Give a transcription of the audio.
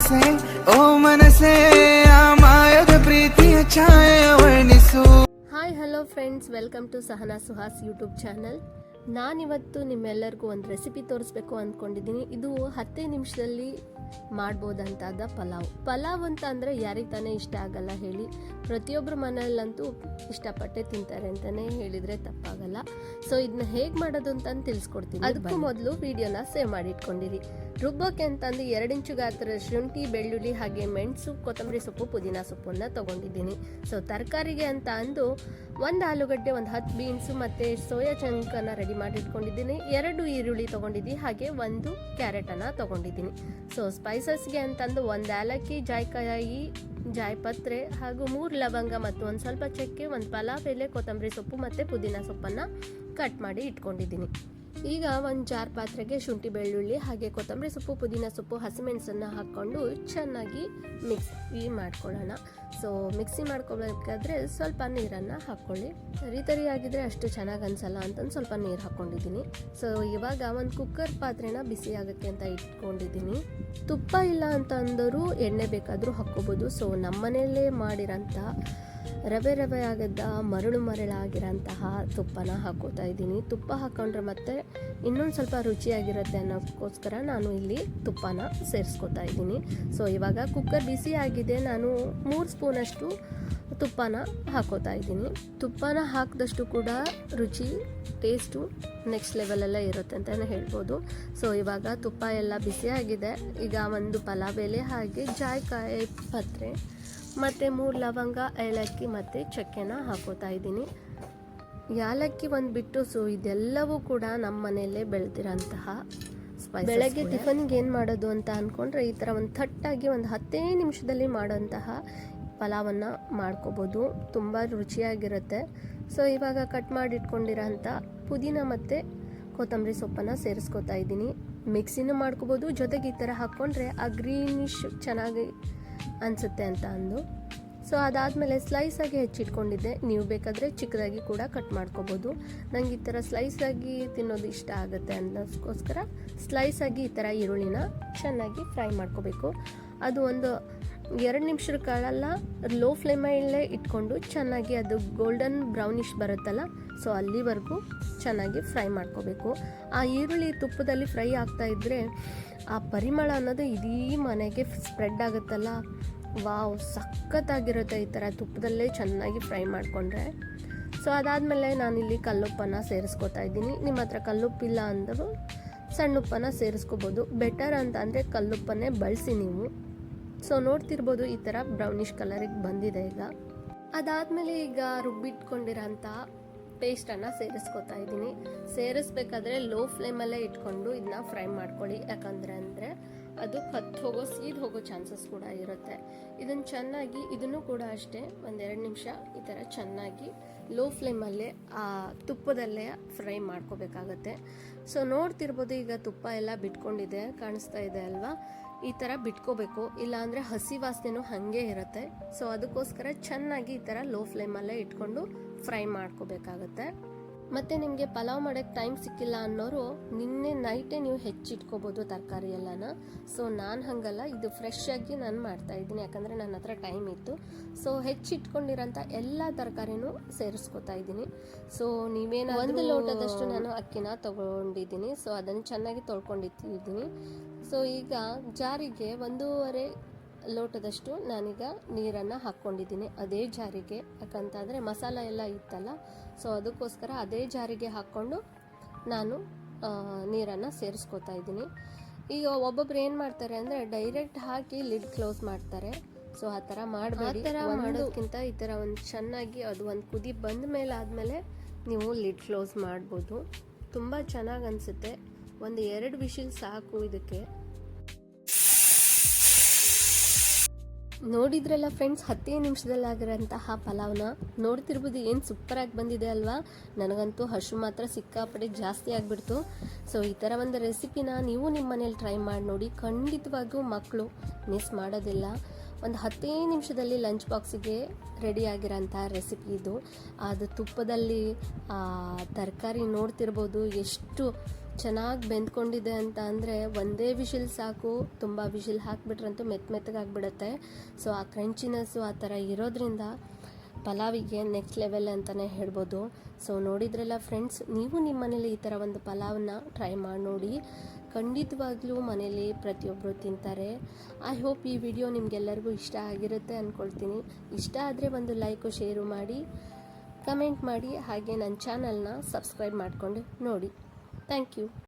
ಆಸೆ ಓ ಮನಸೆ ಆ ಮಾಯದ ಪ್ರೀತಿಯ ಛಾಯೆ ವರ್ಣಿಸು. Hi hello friends, welcome to Sahana Suhas YouTube channel. ನಾನಿವತ್ತು ನಿಮ್ಮೆಲ್ಲರಿಗೂ ಒಂದು ರೆಸಿಪಿ ತೋರಿಸ್ಬೇಕು ಅಂದ್ಕೊಂಡಿದ್ದೀನಿ. ಇದು 10 ನಿಮಿಷದಲ್ಲಿ ಮಾಡ್ಬೋದಂತಾದ ಪಲಾವ್ ಅಂತ ಅಂದರೆ ಯಾರಿಗೆ ತಾನೇ ಇಷ್ಟ ಆಗಲ್ಲ ಹೇಳಿ. ಪ್ರತಿಯೊಬ್ಬರ ಮನೆಯಲ್ಲಂತೂ ಇಷ್ಟಪಟ್ಟೆ ತಿಂತಾರೆ ಅಂತಲೇ ಹೇಳಿದರೆ ತಪ್ಪಾಗಲ್ಲ. ಸೊ ಇದನ್ನ ಹೇಗೆ ಮಾಡೋದು ಅಂತ ತಿಳಿಸ್ಕೊಡ್ತೀನಿ. ಅದಕ್ಕೂ ಮೊದಲು ವಿಡಿಯೋನ ಸೇವ್ ಮಾಡಿ ಇಟ್ಕೊಂಡಿರಿ. ರುಬ್ಬೋಕೆ ಅಂತಂದು 2 ಇಂಚು ಗಾತ್ರದ ಶುಂಠಿ, ಬೆಳ್ಳುಳ್ಳಿ, ಹಾಗೆ ಮೆಣಸು, ಕೊತ್ತಂಬರಿ ಸೊಪ್ಪು, ಪುದೀನ ಸೊಪ್ಪನ್ನು ತೊಗೊಂಡಿದ್ದೀನಿ. ಸೊ ತರಕಾರಿಗೆ ಅಂತ ಅಂದು 1 ಆಲೂಗಡ್ಡೆ, 10 ಬೀನ್ಸು ಮತ್ತು ಸೋಯಾ ಚಂಕನ್ನು ರೆಡಿ ಮಾಡಿ ಇಟ್ಕೊಂಡಿದ್ದೀನಿ. 2 ಈರುಳ್ಳಿ ತೊಗೊಂಡಿದ್ದೀನಿ, ಹಾಗೆ 1 ಕ್ಯಾರೆಟನ್ನು ತೊಗೊಂಡಿದ್ದೀನಿ. ಸೊ ಸ್ಪೈಸಸ್ಗೆ ಅಂತಂದು 1 ಏಲಕ್ಕಿ, ಜಾಯಿಕಾಯಿ, ಜಾಯಿಪತ್ರೆ ಹಾಗೂ 3 ಲವಂಗ ಮತ್ತು ಒಂದು ಸ್ವಲ್ಪ ಚಕ್ಕೆ, 1 ಪಲಾವ್ ಎಲೆ, ಕೊತ್ತಂಬರಿ ಸೊಪ್ಪು ಮತ್ತು ಪುದೀನ ಸೊಪ್ಪನ್ನು ಕಟ್ ಮಾಡಿ ಇಟ್ಕೊಂಡಿದ್ದೀನಿ. ಈಗ ಒಂದು ಜಾರ್ ಪಾತ್ರೆಗೆ ಶುಂಠಿ, ಬೆಳ್ಳುಳ್ಳಿ, ಹಾಗೆ ಕೊತ್ತಂಬರಿ ಸೊಪ್ಪು, ಪುದೀನ ಸೊಪ್ಪು, ಹಸಿಮೆಣಸನ್ನು ಹಾಕ್ಕೊಂಡು ಚೆನ್ನಾಗಿ ಮಿಕ್ಸಿ ಮಾಡ್ಕೊಳ್ಳೋಣ. ಸೊ ಮಿಕ್ಸಿ ಮಾಡ್ಕೊಬೇಕಾದ್ರೆ ಸ್ವಲ್ಪ ನೀರನ್ನು ಹಾಕ್ಕೊಳ್ಳಿ. ತರಿಯಾಗಿದ್ದರೆ ಅಷ್ಟು ಚೆನ್ನಾಗಿ ಅನಿಸಲ್ಲ ಅಂತಂದು ಸ್ವಲ್ಪ ನೀರು ಹಾಕ್ಕೊಂಡಿದ್ದೀನಿ. ಸೊ ಇವಾಗ ಒಂದು ಕುಕ್ಕರ್ ಪಾತ್ರೆನ ಬಿಸಿ ಆಗೋಕ್ಕೆ ಅಂತ ಇಟ್ಕೊಂಡಿದ್ದೀನಿ. ತುಪ್ಪ ಇಲ್ಲ ಅಂತ ಅಂದರೂ ಎಣ್ಣೆ ಬೇಕಾದರೂ ಹಾಕ್ಕೋಬೋದು. ಸೊ ನಮ್ಮನೆಯಲ್ಲೇ ಮಾಡಿರೋಂಥ ರವೆ ಆಗದ ಮರಳಾಗಿರೋಂತಹ ತುಪ್ಪನ ಹಾಕೋತಾ ಇದ್ದೀನಿ. ತುಪ್ಪ ಹಾಕೊಂಡ್ರೆ ಮತ್ತೆ ಇನ್ನೊಂದು ಸ್ವಲ್ಪ ರುಚಿಯಾಗಿರುತ್ತೆ ಅನ್ನೋಕ್ಕೋಸ್ಕರ ನಾನು ಇಲ್ಲಿ ತುಪ್ಪನ ಸೇರಿಸ್ಕೊತಾ ಇದ್ದೀನಿ. ಸೊ ಇವಾಗ ಕುಕ್ಕರ್ ಬಿಸಿ ಆಗಿದೆ. ನಾನು 3 ಸ್ಪೂನಷ್ಟು ತುಪ್ಪನ ಹಾಕೋತಾ ಇದ್ದೀನಿ. ತುಪ್ಪನ ಹಾಕಿದಷ್ಟು ಕೂಡ ರುಚಿ, ಟೇಸ್ಟು ನೆಕ್ಸ್ಟ್ ಲೆವೆಲಲ್ಲೇ ಇರುತ್ತೆ ಅಂತಲೇ ಹೇಳ್ಬೋದು. ಸೊ ಇವಾಗ ತುಪ್ಪ ಎಲ್ಲ ಬಿಸಿಯಾಗಿದೆ. ಈಗ 1 ಪಲಾವ್ ಎಲೆ, ಹಾಗೆ ಜಾಯಿಕಾಯಿ ಪತ್ರೆ ಮತ್ತು 3 ಲವಂಗ, ಏಲಕ್ಕಿ ಮತ್ತು ಚಕ್ಕೆನ ಹಾಕೋತಾ ಇದ್ದೀನಿ. ಯಾಲಕ್ಕಿ ಒಂದು ಬಿಟ್ಟು, ಸೊ ಇದೆಲ್ಲವೂ ಕೂಡ ನಮ್ಮ ಮನೆಯಲ್ಲೇ ಬೆಳೆದಿರೋಂತಹ ಸ್ಪೈಸ್. ಬೆಳಗ್ಗೆ ಟಿಫನ್ಗೆ ಏನು ಮಾಡೋದು ಅಂತ ಅಂದ್ಕೊಂಡ್ರೆ ಈ ಥರ ಒಂದು ಥಟ್ಟಾಗಿ ಒಂದು 10 ನಿಮಿಷದಲ್ಲಿ ಮಾಡೋಂತಹ ಪಲಾವನ್ನು ಮಾಡ್ಕೋಬೋದು. ತುಂಬ ರುಚಿಯಾಗಿರುತ್ತೆ. ಸೊ ಇವಾಗ ಕಟ್ ಮಾಡಿ ಇಟ್ಕೊಂಡಿರೋಂಥ ಪುದೀನ ಮತ್ತು ಕೊತ್ತಂಬರಿ ಸೊಪ್ಪನ್ನು ಸೇರಿಸ್ಕೊತಾ ಇದ್ದೀನಿ. ಮಿಕ್ಸಿನೂ ಮಾಡ್ಕೋಬೋದು, ಜೊತೆಗೆ ಈ ಥರ ಹಾಕ್ಕೊಂಡ್ರೆ ಆ ಗ್ರೀನಿಶ್ ಚೆನ್ನಾಗಿ ಅನಿಸುತ್ತೆ ಅಂತ ಅಂದು. ಸೊ ಅದಾದಮೇಲೆ ಸ್ಲೈಸಾಗಿ ಹೆಚ್ಚಿಟ್ಕೊಂಡಿದ್ದೆ. ನೀವು ಬೇಕಾದರೆ ಚಿಕ್ಕದಾಗಿ ಕೂಡ ಕಟ್ ಮಾಡ್ಕೋಬೋದು. ನನಗೆ ಈ ಥರ ಸ್ಲೈಸಾಗಿ ತಿನ್ನೋದು ಇಷ್ಟ ಆಗುತ್ತೆ ಅನ್ನೋದಕ್ಕೋಸ್ಕರ ಸ್ಲೈಸಾಗಿ ಈ ಥರ ಈರುಳ್ಳಿನ ಚೆನ್ನಾಗಿ ಫ್ರೈ ಮಾಡ್ಕೋಬೇಕು. ಅದು ಒಂದು 2 ನಿಮಿಷದ ಕಾಲ ಲೋ ಫ್ಲೇಮಲ್ಲೇ ಇಟ್ಕೊಂಡು ಚೆನ್ನಾಗಿ ಅದು ಗೋಲ್ಡನ್ ಬ್ರೌನಿಶ್ ಬರುತ್ತಲ್ಲ, ಸೊ ಅಲ್ಲಿವರೆಗೂ ಚೆನ್ನಾಗಿ ಫ್ರೈ ಮಾಡ್ಕೋಬೇಕು. ಆ ಈರುಳ್ಳಿ ತುಪ್ಪದಲ್ಲಿ ಫ್ರೈ ಆಗ್ತಾ ಇದ್ದರೆ ಆ ಪರಿಮಳ ಅನ್ನೋದು ಇಡೀ ಮನೆಗೆ ಸ್ಪ್ರೆಡ್ ಆಗುತ್ತಲ್ಲ, ವಾವ್ ಸಖತ್ತಾಗಿರುತ್ತೆ ಈ ಥರ ತುಪ್ಪದಲ್ಲೇ ಚೆನ್ನಾಗಿ ಫ್ರೈ ಮಾಡಿಕೊಂಡ್ರೆ. ಸೊ ಅದಾದಮೇಲೆ ನಾನಿಲ್ಲಿ ಕಲ್ಲುಪ್ಪನ್ನು ಸೇರಿಸ್ಕೊತಾ ಇದ್ದೀನಿ. ನಿಮ್ಮ ಹತ್ರ ಕಲ್ಲುಪ್ಪಿಲ್ಲ ಅಂದರೂ ಸಣ್ಣ ಉಪ್ಪನ್ನು ಸೇರಿಸ್ಕೋಬೋದು. ಬೆಟರ್ ಅಂತ ಅಂದರೆ ಕಲ್ಲುಪ್ಪನ್ನೇ ಬಳಸಿ ನೀವು. ಸೊ ನೋಡ್ತಿರ್ಬೋದು ಈ ಥರ ಬ್ರೌನಿಷ್ ಕಲರಿಗೆ ಬಂದಿದೆ ಈಗ. ಅದಾದಮೇಲೆ ಈಗ ರುಬ್ಬಿಟ್ಕೊಂಡಿರೋಂಥ ಪೇಸ್ಟನ್ನು ಸೇರಿಸ್ಕೊತಾ ಇದ್ದೀನಿ. ಸೇರಿಸ್ಬೇಕಾದ್ರೆ ಲೋ ಫ್ಲೇಮಲ್ಲೇ ಇಟ್ಕೊಂಡು ಇದನ್ನ ಫ್ರೈ ಮಾಡ್ಕೊಳ್ಳಿ. ಯಾಕಂದರೆ ಅದು ಸೀದ್ ಹೋಗೋ ಚಾನ್ಸಸ್ ಕೂಡ ಇರುತ್ತೆ. ಇದನ್ನು ಚೆನ್ನಾಗಿ, ಇದನ್ನು ಕೂಡ ಅಷ್ಟೇ 1-2 ನಿಮಿಷ ಈ ಥರ ಚೆನ್ನಾಗಿ ಲೋ ಫ್ಲೇಮಲ್ಲೇ ಆ ತುಪ್ಪದಲ್ಲೇ ಫ್ರೈ ಮಾಡ್ಕೋಬೇಕಾಗತ್ತೆ. ಸೊ ನೋಡ್ತಿರ್ಬೋದು ಈಗ ತುಪ್ಪ ಎಲ್ಲ ಬಿಟ್ಕೊಂಡಿದೆ, ಕಾಣಿಸ್ತಾ ಇದೆ ಅಲ್ವಾ? ಈ ಥರ ಬಿಟ್ಕೋಬೇಕು, ಇಲ್ಲಾಂದರೆ ಹಸಿ ವಾಸನೆನೂ ಹಾಗೆ ಇರುತ್ತೆ. ಸೊ ಅದಕ್ಕೋಸ್ಕರ ಚೆನ್ನಾಗಿ ಈ ಥರ ಲೋ ಫ್ಲೇಮಲ್ಲೇ ಇಟ್ಕೊಂಡು ಫ್ರೈ ಮಾಡ್ಕೋಬೇಕಾಗತ್ತೆ. ಮತ್ತು ನಿಮಗೆ ಪಲಾವ್ ಮಾಡೋಕ್ಕೆ ಟೈಮ್ ಸಿಕ್ಕಿಲ್ಲ ಅನ್ನೋರು ನಿನ್ನೆ ನೈಟೇ ನೀವು ಹೆಚ್ಚಿಟ್ಕೋಬೋದು ತರಕಾರಿ ಎಲ್ಲನ. ಸೊ ನಾನು ಹಾಗಲ್ಲ, ಇದು ಫ್ರೆಶ್ ಆಗಿ ನಾನು ಮಾಡ್ತಾಯಿದ್ದೀನಿ, ಯಾಕಂದರೆ ನನ್ನ ಹತ್ರ ಟೈಮ್ ಇತ್ತು. ಸೊ ಹೆಚ್ಚಿಟ್ಕೊಂಡಿರೋಂಥ ಎಲ್ಲ ತರಕಾರಿನೂ ಸೇರಿಸ್ಕೊತಾ ಇದ್ದೀನಿ. ಸೊ ನೀವೇನಾದರೂ 1 ಲೋಟದಷ್ಟು ನಾನು ಅಕ್ಕಿನ ತೊಗೊಂಡಿದ್ದೀನಿ. ಸೊ ಅದನ್ನು ಚೆನ್ನಾಗಿ ತೊಳ್ಕೊಂಡಿದ್ದೀನಿ. ಸೊ ಈಗ ಜಾರಿಗೆ 1.5 ಲೋಟದಷ್ಟು ನಾನೀಗ ನೀರನ್ನು ಹಾಕ್ಕೊಂಡಿದ್ದೀನಿ ಅದೇ ಜಾರಿಗೆ. ಯಾಕಂತಂದರೆ ಮಸಾಲ ಎಲ್ಲ ಇತ್ತಲ್ಲ, ಸೊ ಅದಕ್ಕೋಸ್ಕರ ಅದೇ ಜಾರಿಗೆ ಹಾಕ್ಕೊಂಡು ನಾನು ನೀರನ್ನು ಸೇರಿಸ್ಕೊತಾ ಇದ್ದೀನಿ. ಈಗ ಒಬ್ಬೊಬ್ರು ಏನು ಮಾಡ್ತಾರೆ ಅಂದರೆ ಡೈರೆಕ್ಟ್ ಹಾಕಿ ಲಿಡ್ ಕ್ಲೋಸ್ ಮಾಡ್ತಾರೆ. ಸೊ ಆ ಥರ ಮಾಡಬೇಡಿ. ಆ ಥರ ಮಾಡೋದಕ್ಕಿಂತ ಈ ಥರ ಒಂದು ಚೆನ್ನಾಗಿ ಅದು ಒಂದು ಕುದಿ ಬಂದ ಮೇಲೆ ಆದಮೇಲೆ ನೀವು ಲಿಡ್ ಕ್ಲೋಸ್ ಮಾಡ್ಬೋದು. ತುಂಬ ಚೆನ್ನಾಗಿ ಅನಿಸುತ್ತೆ. 1-2 ವಿಷಿಲ್ ಸಾಕು ಇದಕ್ಕೆ. ನೋಡಿದ್ರಲ್ಲ ಫ್ರೆಂಡ್ಸ್, 10 ನಿಮಿಷದಲ್ಲಾಗಿರೋಂತಹ ಪಲಾವ್ನ ನೋಡ್ತಿರ್ಬೋದು. ಏನು ಸೂಪರಾಗಿ ಬಂದಿದೆ ಅಲ್ವಾ? ನನಗಂತೂ ಹಸು ಮಾತ್ರ ಸಿಕ್ಕಾಪಟ್ಟೆ ಜಾಸ್ತಿ ಆಗಿಬಿಡ್ತು. ಸೊ ಈ ಥರ ಒಂದು ರೆಸಿಪಿನ ನೀವು ನಿಮ್ಮ ಮನೇಲಿ ಟ್ರೈ ಮಾಡಿ ನೋಡಿ. ಖಂಡಿತವಾಗಿಯೂ ಮಕ್ಕಳು ಮಿಸ್ ಮಾಡೋದಿಲ್ಲ. ಒಂದು 10 ನಿಮಿಷದಲ್ಲಿ ಲಂಚ್ ಬಾಕ್ಸಿಗೆ ರೆಡಿಯಾಗಿರೋಂಥ ರೆಸಿಪಿ ಇದು. ಅದು ತುಪ್ಪದಲ್ಲಿ ತರಕಾರಿ ನೋಡ್ತಿರ್ಬೋದು ಎಷ್ಟು ಚೆನ್ನಾಗಿ ಬೆಂದ್ಕೊಂಡಿದೆ ಅಂತ ಅಂದರೆ ಒಂದೇ ವಿಷಿಲ್ ಸಾಕು. ತುಂಬ ವಿಷಿಲ್ ಹಾಕಿಬಿಟ್ರಂತೂ ಮೆತ್ತಗಾಗ್ಬಿಡುತ್ತೆ. ಸೊ ಆ ಕ್ರಂಚಿನೆಸ್ಸು ಆ ಥರ ಇರೋದ್ರಿಂದ ಪಲಾವಿಗೆ ನೆಕ್ಸ್ಟ್ ಲೆವೆಲ್ ಅಂತಲೇ ಹೇಳ್ಬೋದು. ಸೊ ನೋಡಿದ್ರಲ್ಲ ಫ್ರೆಂಡ್ಸ್, ನೀವು ನಿಮ್ಮ ಮನೇಲಿ ಈ ಥರ ಒಂದು ಪಲಾವನ್ನ ಟ್ರೈ ಮಾಡಿ ನೋಡಿ. ಖಂಡಿತವಾಗ್ಲೂ ಮನೇಲಿ ಪ್ರತಿಯೊಬ್ಬರು ತಿಂತಾರೆ. ಐ ಹೋಪ್ ಈ ವಿಡಿಯೋ ನಿಮಗೆಲ್ಲರಿಗೂ ಇಷ್ಟ ಆಗಿರುತ್ತೆ ಅಂದ್ಕೊಳ್ತೀನಿ. ಇಷ್ಟ ಆದರೆ ಒಂದು ಲೈಕು ಶೇರು ಮಾಡಿ, ಕಮೆಂಟ್ ಮಾಡಿ, ಹಾಗೆ ನನ್ನ ಚಾನಲ್ನ ಸಬ್ಸ್ಕ್ರೈಬ್ ಮಾಡಿಕೊಂಡು ನೋಡಿ. Thank you.